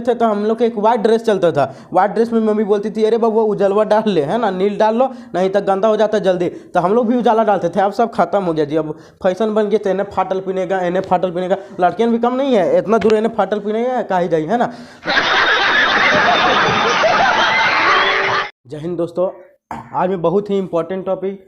थे तो हम लोग के एक वाइट ड्रेस चलता था। वाइट ड्रेस में मम्मी बोलती थी अरे बाबू उजलवा डाल ले, है ना, नील डाल लो नहीं तो गंदा हो जाता जल्दी। तो हम लोग भी उजाला डालते थे। अब सब खत्म हो गया जी। अब फैशन बन गया तो इन्हें फाटल पहनेगा, इन्हें फाटल पहनेगा। लड़कियां भी कम नहीं है, इतना दूर इन्हें फाटल पहनेगा कहीं जाई, है ना। जय हिंद दोस्तों। आज में बहुत ही इंपॉर्टेंट टॉपिक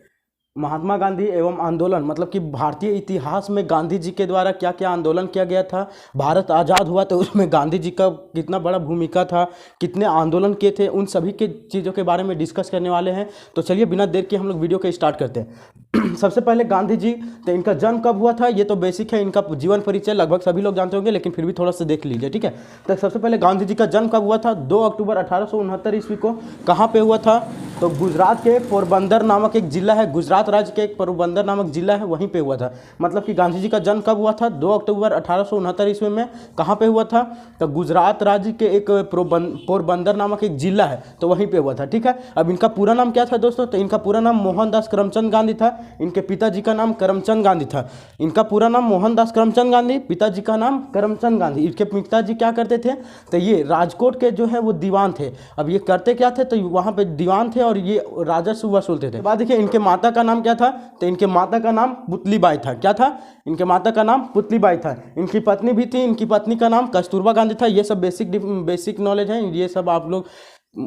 महात्मा गांधी एवं आंदोलन, मतलब कि भारतीय इतिहास में गांधी जी के द्वारा क्या क्या आंदोलन किया गया था। भारत आज़ाद हुआ तो उसमें गांधी जी का कितना बड़ा भूमिका था, कितने आंदोलन किए थे, उन सभी के चीज़ों के बारे में डिस्कस करने वाले हैं। तो चलिए बिना देर के हम लोग वीडियो को स्टार्ट करते हैं। सबसे पहले गांधी जी, तो इनका जन्म कब हुआ था ये तो बेसिक है। इनका जीवन परिचय लगभग सभी लोग जानते होंगे, लेकिन फिर भी थोड़ा सा देख लीजिए, ठीक है। तो सबसे पहले गांधी जी का जन्म कब हुआ था? 2 अक्टूबर 1869 ईस्वी को। कहाँ पे हुआ था? तो गुजरात के पोरबंदर नामक एक जिला है, गुजरात राज्य के एक पोरबंदर नामक जिला है, वहीं पे हुआ था। मतलब कि गांधी जी का जन्म कब हुआ था? 2 अक्टूबर 1869 ईस्वी में। कहाँ पे हुआ था? तो गुजरात राज्य के एक पोरबंदर नामक एक जिला है, तो वहीं पे हुआ था, ठीक है। अब इनका पूरा नाम क्या था दोस्तों? तो इनका पूरा नाम मोहनदास करमचंद गांधी था। इनके पिताजी का नाम करमचंद गांधी था। इनका पूरा नाम मोहनदास करमचंद गांधी, पिताजी का नाम करमचंद गांधी। इनके पिताजी क्या करते थे? तो ये राजकोट के जो है वो दीवान थे। अब ये करते क्या थे? तो वहाँ पे दीवान थे और ये राजस्व वसूलते थे। बाद देखिए इनके माता का नाम क्या था? तो इनके माता का नाम पुतलीबाई था। क्या था? इनके माता का नाम पुतलीबाई था। इनकी पत्नी भी थी, इनकी पत्नी का नाम कस्तूरबा गांधी था। ये सब बेसिक नॉलेज है, ये सब आप लोग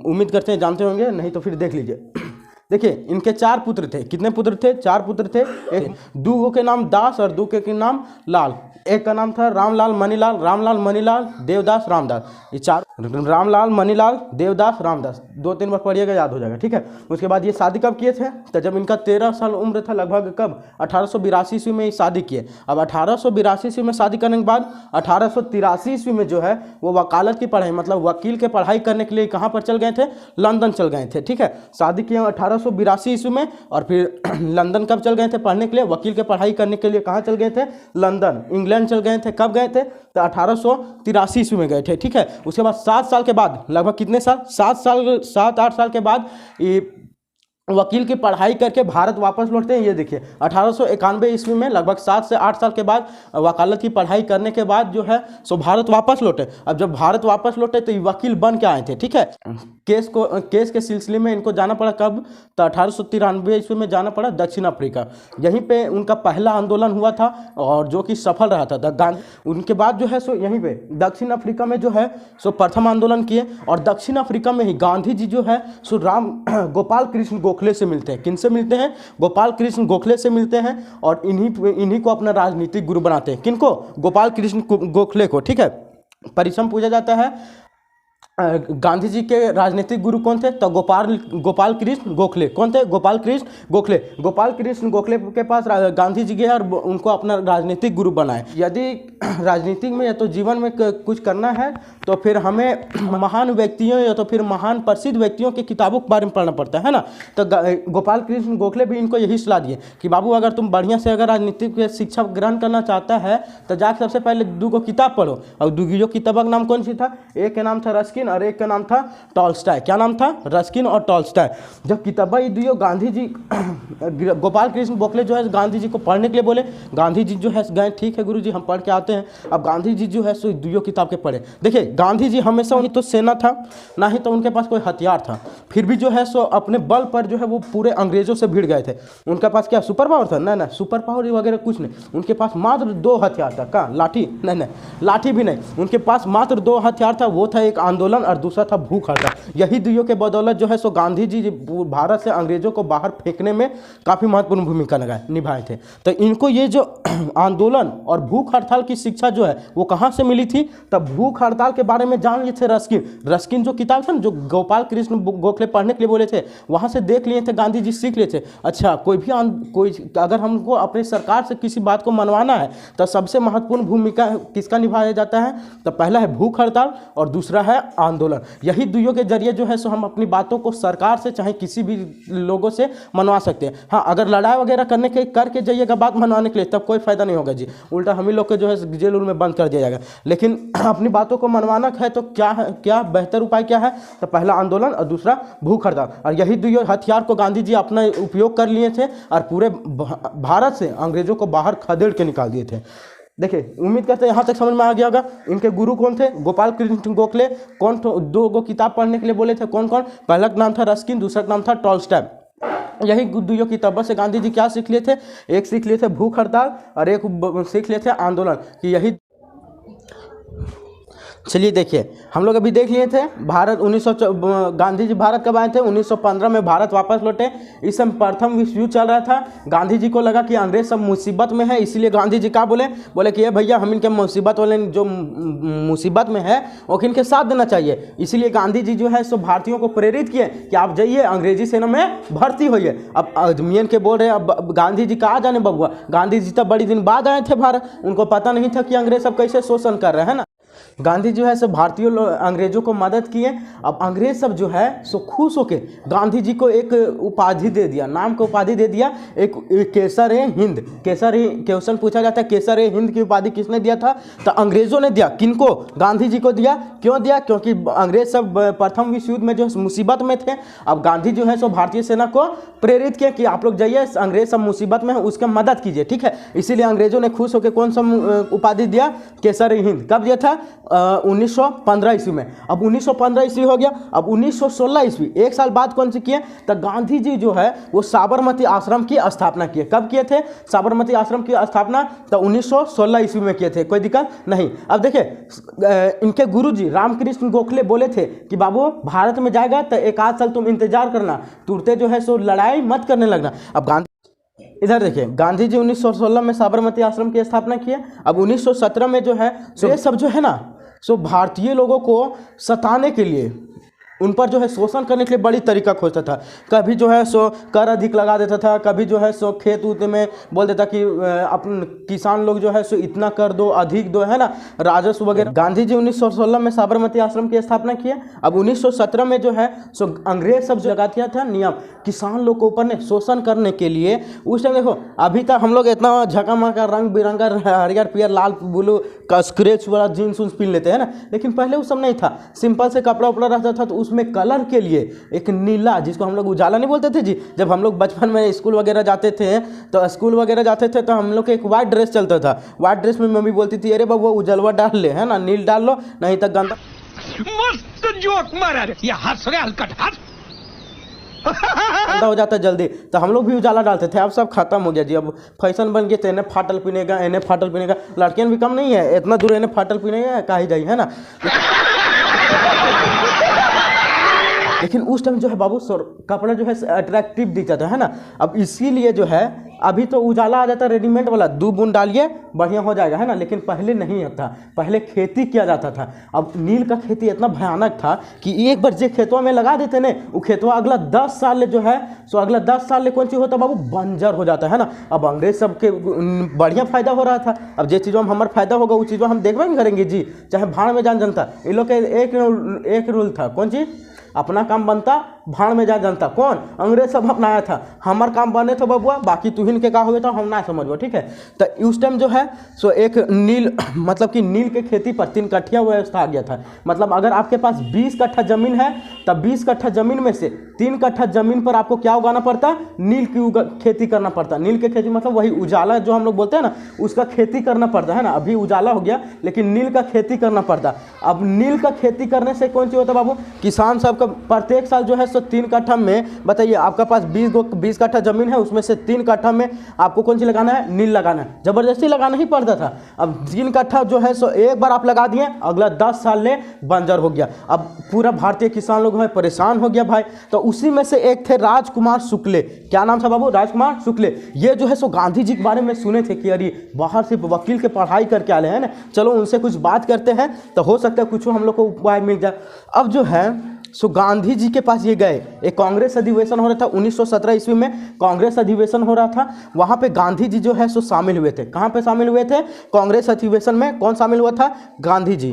उम्मीद करते हैं जानते होंगे, नहीं तो फिर देख लीजिए। देखिए इनके 4 पुत्र थे। कितने पुत्र थे? 4 पुत्र थे। एक 2 के नाम दास और 2 के नाम लाल। एक का नाम था रामलाल मणिलाल देवदास रामदास। ये 4 रामलाल मणिलाल देवदास रामदास 2-3 बार पढ़िएगा याद हो जाएगा, ठीक है। उसके बाद ये शादी कब किए थे? तो जब इनका 13 साल उम्र था लगभग, कब? 1882 ईस्वी में शादी किए। अब 1882 ईस्वी में शादी करने के बाद 1883 ईस्वी में जो है वो वकालत की पढ़ाई, मतलब वकील के पढ़ाई करने के लिए कहाँ पर चल गए थे? लंदन चल गए थे, ठीक है। शादी किए 1882 ईस्वी में और फिर लंदन कब चल गए थे पढ़ने के लिए? वकील के पढ़ाई करने के लिए कहाँ चल गए थे? लंदन, इंग्लैंड चल गए थे। कब गए थे? तो 1883 ईस्वी में गए थे, ठीक है। उसके बाद 7 साल के बाद, लगभग कितने साल? 7-8 साल के बाद ये वकील की पढ़ाई करके भारत वापस लौटते हैं। ये देखिए 1891 ईस्वी में लगभग 7 से 8 साल के बाद वकालत की पढ़ाई करने के बाद जो है सो भारत वापस लौटे। अब जब भारत वापस लौटे तो ये वकील बन के आए थे, ठीक है। केस के सिलसिले में इनको जाना पड़ा कब? तो 1893 ईस्वी में जाना पड़ा दक्षिण अफ्रीका। यहीं पे उनका पहला आंदोलन हुआ था और जो कि सफल रहा था। उनके बाद जो है सो यहीं पे दक्षिण अफ्रीका में जो है सो प्रथम आंदोलन किए और दक्षिण अफ्रीका में ही गांधी जी जो है सो गोपाल कृष्ण गोखले से मिलते हैं। किनसे मिलते हैं? गोपाल कृष्ण गोखले से मिलते हैं और इन्हीं को अपना राजनीतिक गुरु बनाते हैं। किनको? गोपाल कृष्ण गोखले को, ठीक है। परिश्रम पूजा जाता है। गांधी जी के राजनीतिक गुरु कौन थे? तो गोपाल कृष्ण गोखले। कौन थे? गोपाल कृष्ण गोखले। गोपाल कृष्ण गोखले के पास गांधी जी गए और उनको अपना राजनीतिक गुरु बनाए। यदि राजनीतिक में या तो जीवन में कुछ करना है तो फिर हमें महान व्यक्तियों या तो फिर महान प्रसिद्ध व्यक्तियों की किताबों के बारे में पढ़ना पड़ता है ना। तो गोपाल कृष्ण गोखले भी इनको यही सलाह दिए कि बाबू अगर तुम बढ़िया से अगर राजनीतिक शिक्षा ग्रहण करना चाहता है तो जाकर सबसे पहले 2 किताब पढ़ो। और 2 किताबों का नाम कौन सी था? एक का नाम था रस्किन और एक का नाम था टॉल्स्टॉय। क्या नाम था? रस्किन और टॉल्स्टॉय। जब किताबें दियो गांधी जी गोपाल कृष्ण गोखले जो है गांधी जी को पढ़ने के लिए बोले। गांधी जी जो है गए, ठीक है गुरु जी हम पढ़ के आते हैं। अब गांधी जी जो है सो 2 किताब के पढ़े। देखिए गांधी जी हमेशा उन्हीं तो सेना था ना ही तो उनके पास कोई हथियार था, फिर भी जो है सो अपने बल पर जो है वो पूरे अंग्रेजों से भिड़ गए थे। उनके पास क्या सुपर पावर था? ना सुपर पावर वगैरह कुछ नहीं। उनके पास मात्र 2 हथियार था। कहाँ? लाठी? नहीं, लाठी भी नहीं। उनके पास मात्र 2 हथियार था। वो था एक आंदोलन और दूसरा था भूख हड़ताल। यही 2 के बदौलत जो है सो गांधी जी भारत से अंग्रेजों को बाहर फेंकने में काफी महत्वपूर्ण भूमिका निभाए थे। तो इनको ये जो आंदोलन और भूख हड़ताल की शिक्षा जो है वो कहाँ से मिली थी? तब भूख हड़ताल के बारे में जान लिए थे रस्किन जो किताब था ना, जो गोपाल कृष्ण गोखले पढ़ने के लिए बोले थे, वहां से देख लिए थे गांधी जी, सीख लिए थे। अच्छा कोई अगर हमको अपनी सरकार से किसी बात को मनवाना है तो सबसे महत्वपूर्ण भूमिका किसका निभाया जाता है? तो पहला है भूख हड़ताल और दूसरा है आंदोलन। यही 2 के जरिए जो है सो हम अपनी बातों को सरकार से चाहे किसी भी लोगों से मनवा सकते हैं। हाँ अगर लड़ाई वगैरह करके जाइएगा बात मनवाने के लिए तब कोई फायदा नहीं होगा जी, उल्टा हम ही लोग के जो है जेल में बंद कर दिया जाएगा। लेकिन अपनी बातों को मनवाना है तो क्या बेहतर उपाय क्या है? तो पहला आंदोलन और दूसरा भूख हड़ताल। और यही 2 हथियार को गांधी जी अपना उपयोग कर लिए थे और पूरे भारत से अंग्रेजों को बाहर खदेड़ के निकाल दिए थे। देखिए उम्मीद करते हैं यहाँ तक समझ में आ गया होगा। इनके गुरु कौन थे? गोपाल कृष्ण गोखले। कौन दो गो किताब पढ़ने के लिए बोले थे? कौन कौन? पहला का नाम था रस्किन, दूसरा का नाम था टॉल्स्टॉय। यही दो किताबों से गांधी जी क्या सीख लिए थे? एक सीख लिए थे भूख हड़ताल और एक सीख लिए थे आंदोलन, कि यही। चलिए देखिए, हम लोग अभी देख लिए थे भारत 1900 गांधी जी भारत कब आए थे? 1915 में भारत वापस लौटे। इस समय प्रथम विश्व युद्ध चल रहा था। गांधी जी को लगा कि अंग्रेज सब मुसीबत में है, इसीलिए गांधी जी क्या बोले? बोले कि ये भैया हम इनके मुसीबत वाले जो मुसीबत में है वो इनके साथ देना चाहिए। इसीलिए गांधी जी जो है सो भारतीयों को प्रेरित किए कि आप जाइए अंग्रेजी सेना में भर्ती होइए। अब आदमियन के बोल रहे हैं, अब गांधी जी कहाँ जाने बबुआ, गांधी जी तो बड़ी दिन बाद आए थे भारत, उनको पता नहीं था कि अंग्रेज सब कैसे शोषण कर रहे हैं ना। गांधी जो है सो भारतीय अंग्रेजों को मदद किए। अब अंग्रेज सब जो है सो खुश होके गांधी जी को एक उपाधि दे दिया, नाम को उपाधि दे दिया, एक केसर ए हिंद। केसर ए, क्वेश्चन पूछा जाता है केसर ए हिंद की उपाधि किसने दिया था? तो अंग्रेजों ने दिया। किनको? गांधी जी को दिया। क्यों दिया? क्योंकि अंग्रेज सब प्रथम विश्व युद्ध में जो मुसीबत में थे। अब गांधी जो है सो भारतीय सेना को प्रेरित किया कि आप लोग जाइए, अंग्रेज सब मुसीबत में है, उसका मदद कीजिए, ठीक है। इसीलिए अंग्रेजों ने खुश होकर कौन सा उपाधि दिया? केसर ए हिंद। कब दिया था? 1915 ईस्वी में। अब 1915 ईस्वी हो गया। अब 1916 ईस्वी, एक साल बाद कौन से किए? तो गांधी जी जो है वो साबरमती आश्रम की स्थापना किए। कब किए थे साबरमती आश्रम की स्थापना? तो 1916 ईस्वी में किए थे। कोई दिक्कत नहीं। अब देखिए इनके गुरुजी रामकृष्ण गोखले बोले थे कि बाबू भारत में जाएगा तो एक आध साल तुम इंतजार करना, तुरते जो है सो लड़ाई मत करने लगना। अब गांधी इधर देखिए, गांधी जी 1916 में साबरमती आश्रम की स्थापना किए। अब 1917 में जो है सो ये सब जो है ना सो भारतीय लोगों को सताने के लिए, उन पर जो है शोषण करने के लिए बड़ी तरीका खोजता था। कभी जो है सो कर अधिक लगा देता था, कभी जो है सो खेत उत में बोल देता कि अपन किसान लोग जो है सो इतना कर दो, अधिक दो, है ना, राजस्व वगैरह। गांधी जी 1916 में साबरमती आश्रम की स्थापना किए। अब 1917 में जो है सो अंग्रेज सब लगा दिया था नियम किसान लोग के ऊपर ने शोषण करने के लिए। उस टाइम देखो अभी तक हम लोग इतना झकामाका रंग बिरंगा हरियर पियर लाल ब्लू का स्क्रेच वाला जीन्स उन्स पहन लेते हैं ना, लेकिन पहले उस सब नहीं था। सिंपल से कपड़ा उपड़ा रहता था। तो उसमें कलर के लिए एक नीला, जिसको हम लोग उजाला नहीं बोलते थे जी, जब हम लोग बचपन में स्कूल वगैरह जाते थे तो हम लोग के एक वाइट ड्रेस चलता था। वाइट ड्रेस में मम्मी बोलती थी अरे बाबू उजलवा डाल ले, है ना, नील डाल लो नहीं तो गंदा। मस्त जोक मारा रे, ये हंस रहे हलकट हंस गंदा हो जाता है जल्दी। तो हम लोग भी उजाला डालते थे। अब सब खत्म हो गया जी। अब फैशन बन गया तो इन्हें फाटल पीनेगा, इन्हें फाटल पीनेगा। लड़कियां भी कम नहीं है, इतना दूर इन्हें फाटल पीनेगा कहीं जाई, है ना। लेकिन उस टाइम जो है बाबू कपड़ा जो है अट्रैक्टिव दिखता था, है ना। अब इसीलिए जो है अभी तो उजाला आ जाता है रेडीमेड वाला, 2 बूंद डालिए बढ़िया हो जाएगा, है ना। लेकिन पहले नहीं होता, पहले खेती किया जाता था। अब नील का खेती इतना भयानक था कि एक बार जो खेतों में लगा देते ना, वो खेतवा अगला 10 साल जो है सो अगला 10 साल कौन चीज़ होता बाबू? बंजर हो जाता है ना। अब अंग्रेज सबके बढ़िया फायदा हो रहा था। अब जिस चीज़ों में हमारा फायदा होगा वो चीज़ों हम देखबे नहीं करेंगे जी, चाहे भाड़ में जान जनता। इन लोग के एक रूल था, कौन चीज़? अपना काम बनता भाड़ में जा जनता। कौन? अंग्रेज सब अपनाया था। हमार काम बने तो बबुआ, बाकी तुहिन के का हो गया तो हम ना समझो, ठीक है। तो उस टाइम जो है सो एक नील मतलब कि नील के खेती पर 3 कट्ठिया व्यवस्था आ गया था। मतलब अगर आपके पास 20 कट्ठा जमीन है तब 20 कट्ठा जमीन में से 3 कट्ठा जमीन पर आपको क्या उगाना पड़ता? नील की खेती करना पड़ता। नील की खेती मतलब वही उजाला जो हम लोग बोलते हैं ना, उसका खेती करना पड़ता है ना। अभी उजाला हो गया लेकिन नील का खेती करना पड़ता। अब नील का खेती करने से कौन सी होता बाबू? किसान सब का प्रत्येक साल जो है सो 3 कट्ठा में, बताइए आपका पास 20 कट्ठा जमीन है, उसमें से 3 कट्ठा में आपको कौन सी लगाना है? नील लगाना है। जबरदस्ती लगाना ही पड़ता था। अब 3 कट्ठा जो है सो एक बार आप लगा दिए, अगला 10 साल में बंजर हो गया। अब पूरा भारतीय किसान लोग है परेशान हो गया भाई। तो उसी में से एक थे राजकुमार शुक्ले। क्या नाम था बाबू? राजकुमार शुक्ले। ये जो है सो गांधी जी के बारे में सुने थे कि अरे बाहर से वकील के पढ़ाई करके आए हैं ना, चलो उनसे कुछ बात करते हैं तो हो सकता है कुछ हम लोग को उपाय मिल जाए। अब जो है सो गांधी जी के पास ये गए। एक कांग्रेस अधिवेशन हो रहा था 1917 ईस्वी में, कांग्रेस अधिवेशन हो रहा था। वहाँ पे गांधी जी जो है सो शामिल हुए थे। कहाँ पे शामिल हुए थे? कांग्रेस अधिवेशन में। कौन शामिल हुआ था? गांधी जी।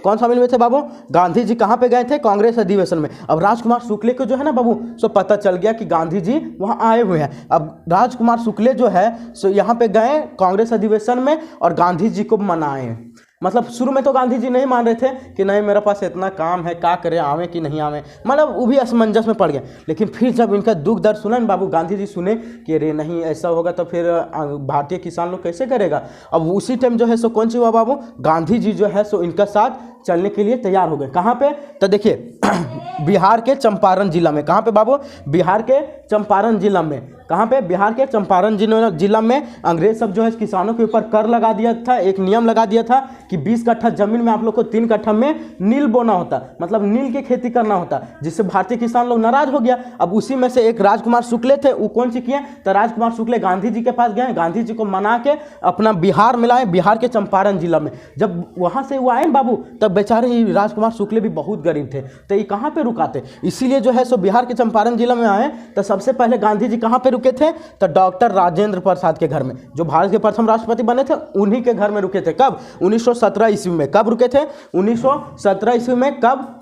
कौन शामिल हुए थे बाबू? गांधी जी। कहाँ पे गए थे? कांग्रेस अधिवेशन में। अब राजकुमार शुक्ले को जो है ना बाबू सो पता चल गया कि गांधी जी वहाँ आए हुए हैं। अब राजकुमार शुक्ले जो है सो यहाँ पे गए कांग्रेस अधिवेशन में और गांधी जी को मनाए। मतलब शुरू में तो गांधी जी नहीं मान रहे थे कि नहीं मेरे पास इतना काम है, क्या करें, आवे कि नहीं आवे, मतलब वो भी असमंजस में पड़ गए। लेकिन फिर जब इनका दुख दर्द सुना ना बाबू, गांधी जी सुने कि अरे नहीं ऐसा होगा तो फिर भारतीय किसान लोग कैसे करेगा। अब उसी टाइम जो है सो कौन सी हुआ बाबू, गांधी जी जो है सो इनका साथ चलने के लिए तैयार हो गए। कहाँ पे, तो देखिए बिहार के चंपारण जिला में। कहाँ पे बाबू, बिहार के चंपारण जिला में। कहाँ पे, बिहार के चंपारण जिला में अंग्रेज सब जो है किसानों के ऊपर कर लगा दिया था, एक नियम लगा दिया था कि 20 कट्ठा जमीन में आप लोग को 3 कट्ठा में नील बोना होता, मतलब नील की खेती करना होता, जिससे भारतीय किसान लोग नाराज हो गया। अब उसी में से एक राजकुमार शुक्ले थे, वो कौन सी किए, तो राजकुमार शुक्ले गांधी जी के पास गए, गांधी जी को मना के अपना बिहार मिलाए, बिहार के चंपारण जिला में। जब वहाँ से वो आए बाबू, तब बेचारे राजकुमार शुक्ले भी बहुत गरीब थे, तो ये कहाँ पे रुकाते, इसीलिए जो है सो बिहार के चंपारण जिला में आए। तो सबसे पहले गांधी जी कहाँ पे रुके थे, तो डॉक्टर राजेंद्र प्रसाद के घर में, जो भारत के प्रथम राष्ट्रपति बने थे, उन्हीं के घर में रुके थे। कब, 1917 ईस्वी में। कब रुके थे, 1917 ईस्वी में। कब,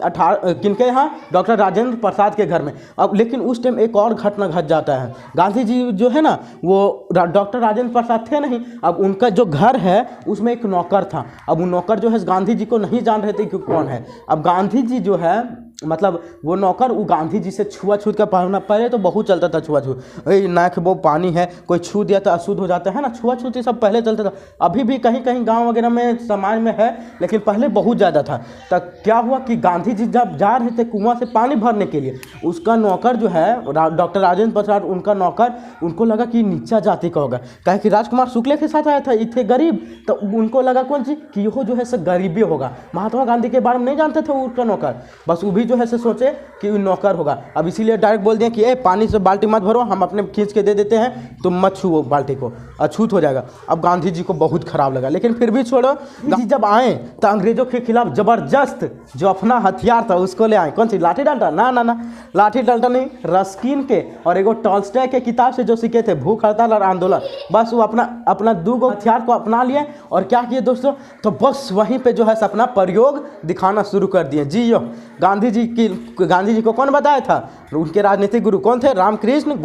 किनके यहाँ, डॉक्टर राजेंद्र प्रसाद के घर में। अब लेकिन उस टाइम एक और घटना घट जाता है। गांधी जी जो है ना, वो डॉक्टर राजेंद्र प्रसाद थे नहीं, अब उनका जो घर है उसमें एक नौकर था। अब वो नौकर जो है गांधी जी को नहीं जान रहे थे कि कौन है। अब गांधी जी जो है, मतलब वो नौकर, वो गांधी जी से छुआछूत का पाना, पहले तो बहुत चलता था छुआछूत, नाक वो पानी है, कोई छू दिया तो अशुद्ध हो जाता है ना, छुआछूत ये सब पहले चलता था। अभी भी कहीं कहीं गांव वगैरह में समाज में है, लेकिन पहले बहुत ज़्यादा था। तब क्या हुआ कि गांधी जी जब जा रहे थे कुआं से पानी भरने के लिए, उसका नौकर जो है डॉक्टर राजेंद्र प्रसाद, उनका नौकर, उनको लगा कि नीचा जाति का होगा, कहे कि राजकुमार शुक्ले के साथ आया था, ये थे गरीब, तो उनको लगा कौन सी कि वो जो है सो गरीबी होगा। महात्मा गांधी के बारे में नहीं जानते थे उसका नौकर, बस वो भी जो है सोचे कि नौकर होगा। अब इसीलिए डायरेक्ट बोल दिया कि ए पानी से बाल्टी मत भरो, हम अपने खींच के दे देते हैं, तुम मत छुओ बाल्टी को, अछूत हो जाएगा। अब गांधी जी को बहुत खराब लगा, लेकिन फिर भी छोड़ो। गांधी जी जब आए तो अंग्रेजों के खिलाफ जबरदस्त जो अपना हथियार था उसको ले आए। कौन सी, लाठी डंडा, ना ना ना, लाठी डंडा नहीं, रस्किन के और एगो टॉल्स्टॉय के किताब से जो सीखे थे, भूख हड़ताल और आंदोलन, बस वो अपना दो हथियार को अपना लिए और क्या किए दोस्तों, तो बस वहीं पे जो है अपना प्रयोग दिखाना शुरू कर दिए। जी यो, गांधी जी को कौन बताया था, उनके राजनीतिक गुरु कौन थे, रामकृष्ण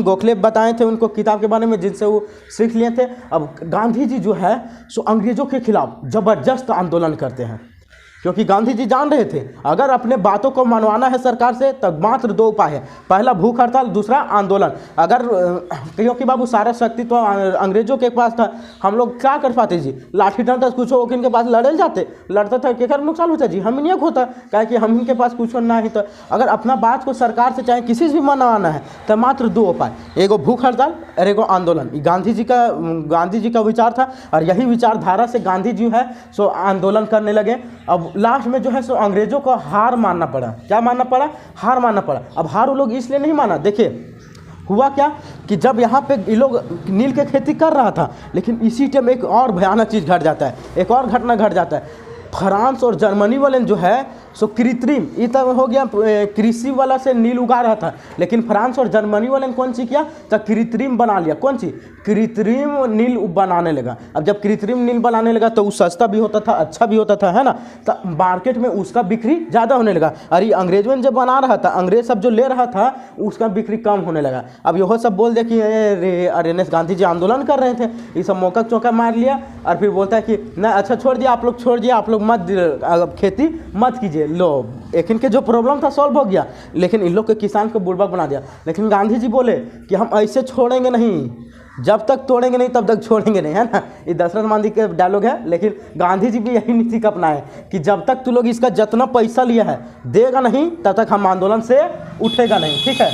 गोखले बताए थे उनको किताब के बारे में, जिनसे वो सीख लिए थे। अब गांधी जी जो है सो अंग्रेजों के खिलाफ जबरदस्त आंदोलन करते हैं, क्योंकि गांधी जी जान रहे थे अगर अपने बातों को मनवाना है सरकार से तब मात्र 2 उपाय है, पहला भूख हड़ताल, दूसरा आंदोलन। अगर क्योंकि बाबू सारा शक्ति तो अंग्रेजों के पास था, हम लोग क्या कर पाते जी, लाठी डंडा कुछ हो इनके पास लड़े जाते, लड़ता था केकर नुकसान होता जी, हम नहीं होता, क्या कि हम इनके पास कुछ ना ही। तो अगर अपना बात को सरकार से चाहे किसी से भी मनवाना है तो मात्र 2 उपाय, एगो भूख हड़ताल और एगो आंदोलन। गांधी जी का विचार था और यही विचारधारा से गांधी जी है सो आंदोलन करने लगे। अब लास्ट में जो है सो अंग्रेजों को हार मानना पड़ा। क्या मानना पड़ा, हार मानना पड़ा। अब हार वो लोग इसलिए नहीं माना, देखिए हुआ क्या कि जब यहाँ पे ये लोग नील की खेती कर रहा था, लेकिन इसी टाइम एक और भयानक चीज़ घट जाता है, एक और घटना घट जाता है। फ्रांस और जर्मनी वाले जो है सो कृत्रिम, ये तब हो गया कृषि वाला से नील उगा रहा था, लेकिन फ्रांस और जर्मनी वाले ने कौन सी किया, तो कृत्रिम बना लिया। कौन सी, कृत्रिम नील बनाने लगा। अब जब कृत्रिम नील बनाने लगा तो वो सस्ता भी होता था, अच्छा भी होता था, है ना, तो मार्केट में उसका बिक्री ज़्यादा होने लगा। अरे अंग्रेजों ने जब बना रहा था, अंग्रेज सब जो ले रहा था उसका बिक्री कम होने लगा। अब यह सब बोल दिया कि अरे गांधी जी आंदोलन कर रहे थे, ये सब मौका चौका मार लिया और फिर बोलता है कि ना अच्छा छोड़ दिया, आप लोग छोड़ दिया, आप लोग मत खेती मत कीजिए। लो एक इनके जो प्रॉब्लम था सॉल्व हो गया, लेकिन इन लोग के किसान को बुड़बक बना दिया। लेकिन गांधी जी बोले कि हम ऐसे छोड़ेंगे नहीं, जब तक तोड़ेंगे नहीं तब तक छोड़ेंगे नहीं, है ना, ये दशरथ मांझी के डायलॉग है। लेकिन गांधी जी भी यही नीति का अपनाए कि जब तक तू लोग इसका जितना पैसा लिया है देगा नहीं तब तक हम आंदोलन से उठेगा नहीं। ठीक है,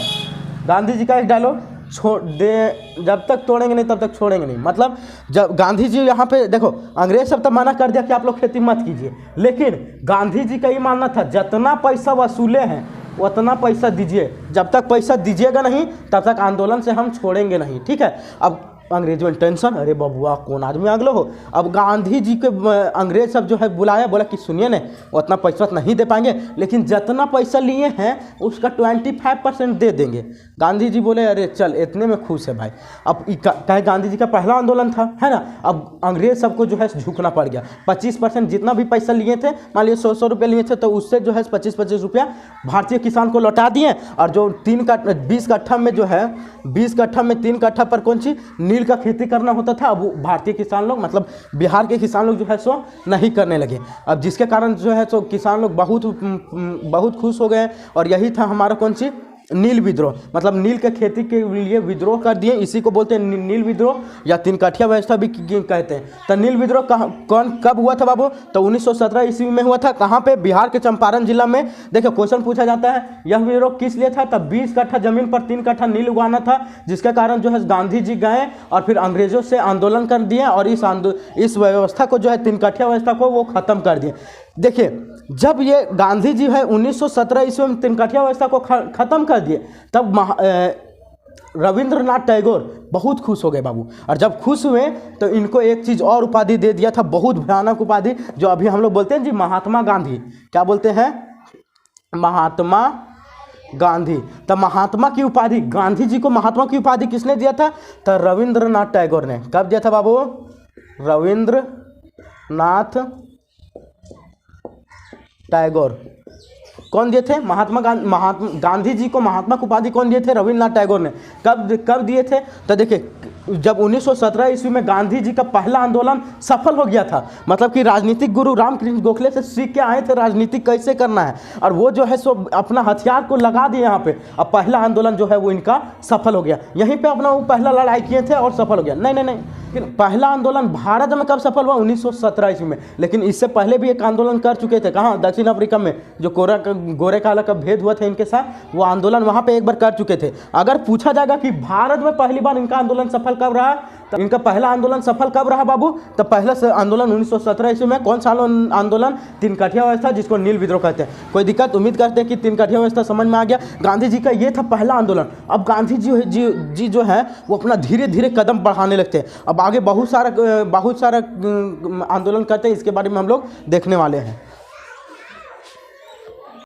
गांधी जी का एक डायलॉग, जब तक तोड़ेंगे नहीं तब तक छोड़ेंगे नहीं। मतलब जब गांधी जी यहाँ पे देखो, अंग्रेज सब तो मना कर दिया कि आप लोग खेती मत कीजिए, लेकिन गांधी जी का ये मानना था जितना पैसा वसूले हैं उतना पैसा दीजिए, जब तक पैसा दीजिएगा नहीं तब तक आंदोलन से हम छोड़ेंगे नहीं। ठीक है, अब अंग्रेजों में टेंशन, अरे बबुआ कौन आदमी अगलो हो। अब गांधी जी के अंग्रेज सब जो है बुलाया, बोला कि सुनिए न उतना पैसा नहीं दे पाएंगे, लेकिन जितना पैसा लिए हैं उसका 25% दे देंगे। गांधी जी बोले अरे चल इतने में खुश है भाई। अब कहे गांधी जी का पहला आंदोलन था, है ना, अब अंग्रेज सबको जो है झुकना पड़ गया। 25% जितना भी पैसा लिए थे, मान लीजिए 100 रुपये लिए थे, तो उससे जो है 25 रुपया भारतीय किसान को लौटा दिए। और जो 20 कट्ठा में जो है 20 कट्ठा में 3 कट्ठा पर कौन सी नील नील का खेती करना होता था, अब वो भारतीय किसान लोग मतलब बिहार के किसान लोग जो है सो नहीं करने लगे। अब जिसके कारण जो है सो किसान लोग बहुत खुश हो गए। और यही था हमारा कौन सी नील विद्रोह, मतलब नील के खेती के लिए विद्रोह कर दिए, इसी को बोलते हैं नील विद्रोह या तीन काठिया व्यवस्था भी कहते हैं। तो नील विद्रोह कब हुआ था बाबू? तो 1917 ईस्वी में हुआ था। कहाँ पे? बिहार के चंपारण जिला में। देखो क्वेश्चन पूछा जाता है यह विद्रोह किस लिए था? तब 20 कट्ठा जमीन पर 3 कट्ठा नील उगाना था, जिसके कारण जो है गांधी जी गए और फिर अंग्रेजों से आंदोलन कर दिए और इस व्यवस्था को जो है तीन काठिया व्यवस्था को वो खत्म कर दिए। देखिए जब ये गांधी जी है 1917 ईस्वी में तीन काठिया व्यवस्था को खत्म कर दिए, तब रविंद्रनाथ टैगोर बहुत खुश हो गए बाबू। और जब खुश हुए तो इनको एक चीज़ और उपाधि दे दिया था, बहुत भयानक उपाधि, जो अभी हम लोग बोलते हैं जी महात्मा गांधी। क्या बोलते हैं? महात्मा गांधी। तो महात्मा की उपाधि, गांधी जी को महात्मा की उपाधि किसने दिया था? तो रविंद्रनाथ टैगोर ने। कब दिया था बाबू? रविंद्रनाथ टैगोर। कौन दिए थे? महात्मा गांधी जी को महात्मा की उपाधि कौन दिए थे? रविंद्रनाथ टैगोर ने। कब दिए थे? तो देखिए जब 1917 ईस्वी में गांधी जी का पहला आंदोलन सफल हो गया था, मतलब कि राजनीतिक गुरु रामकृष्ण गोखले से सीख के आए थे राजनीति कैसे करना है, और वो जो है सो अपना हथियार को लगा दिए यहाँ पे। अब पहला आंदोलन जो है वो इनका सफल हो गया, यहीं पे अपना वो पहला लड़ाई किए थे और सफल हो गया। नहीं, फिर पहला आंदोलन भारत में कब सफल हुआ? 1917 ईस्वी में। लेकिन इससे पहले भी एक आंदोलन कर चुके थे। कहाँ? दक्षिण अफ्रीका में, जो गोरे काला का भेद हुआ था इनके साथ, वो आंदोलन वहाँ पे एक बार कर चुके थे। अगर पूछा जाएगा कि भारत में पहली बार इनका आंदोलन सफल कब रहा, तो इनका पहला आंदोलन सफल कब रहा बाबू? तो पहला आंदोलन 1917 ईस्वी में। कौन सा आंदोलन? तीन काठिया व्यवस्था, जिसको नील विद्रोह कहते हैं। कोई दिक्कत? उम्मीद करते हैं कि तीन काठिया व्यवस्था समझ में आ गया। गांधी जी का ये था पहला आंदोलन। अब गांधी जी जो है वो अपना धीरे धीरे कदम बढ़ाने लगते हैं। अब आगे बहुत सारा आंदोलन करते हैं, इसके बारे में हम लोग देखने वाले हैं।